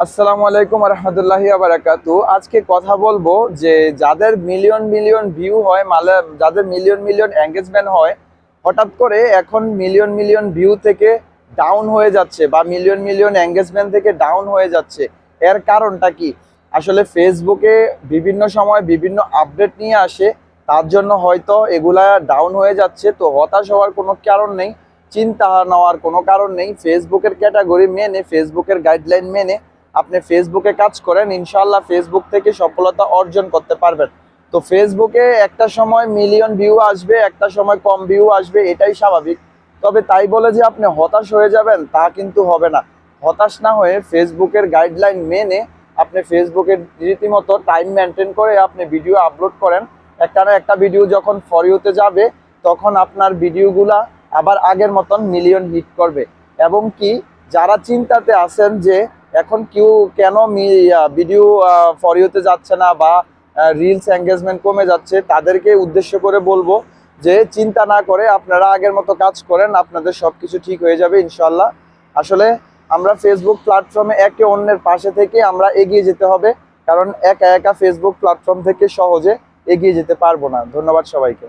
আসসালামু আলাইকুম রহমতুল্লাহি বারাকাতু। আজকে কথা বলবো যে যাদের মিলিয়ন মিলিয়ন ভিউ হয়, যাদের মিলিয়ন মিলিয়ন এঙ্গেজমেন্ট হয়, হঠাৎ করে এখন মিলিয়ন মিলিয়ন ভিউ থেকে ডাউন হয়ে যাচ্ছে বা মিলিয়ন মিলিয়ন এঙ্গেজমেন্ট থেকে ডাউন হয়ে যাচ্ছে। এর কারণটা কি? আসলে ফেসবুকে বিভিন্ন সময় বিভিন্ন আপডেট নিয়ে আসে, তার জন্য হয়তো এগুলা ডাউন হয়ে যাচ্ছে। তো হতাশ হওয়ার কোনো কারণ নেই, চিন্তা নেওয়ার কোনো কারণ নেই। ফেসবুকের ক্যাটাগরি মেনে, ফেসবুকের গাইডলাইন মেনে আপনি ফেসবুকে কাজ করেন, ইনশাল্লাহ ফেসবুক থেকে সফলতা অর্জন করতে পারবেন। তো ফেসবুকে একটা সময় মিলিয়ন ভিউ আসবে, একটা সময় কম ভিউ আসবে, এটাই স্বাভাবিক। তবে তাই বলে যে আপনি হতাশ হয়ে যাবেন তা কিন্তু হবে না। হতাশ না হয়ে ফেসবুকের গাইডলাইন মেনে আপনি ফেসবুকের রীতিমতো টাইম মেনটেন করে আপনি ভিডিও আপলোড করেন। একটা না একটা ভিডিও যখন ফর ইউতে যাবে, তখন আপনার ভিডিওগুলা আবার আগের মতন মিলিয়ন হিট করবে। এবং কি, যারা চিন্তাতে আছেন যে এখন কেন ভিডিও ফর ইউতে যাচ্ছে না বা রিলস এঙ্গেজমেন্ট কমে যাচ্ছে, তাদেরকে উদ্দেশ্য করে বলবো যে চিন্তা না করে আপনারা আগের মতো কাজ করেন, আপনাদের সবকিছু ঠিক হয়ে যাবে ইনশাল্লাহ। আসলে আমরা ফেসবুক প্ল্যাটফর্মে একে অন্যের পাশে থেকে আমরা এগিয়ে যেতে হবে, কারণ একা একা ফেসবুক প্ল্যাটফর্ম থেকে সহজে এগিয়ে যেতে পারবো না। ধন্যবাদ সবাইকে।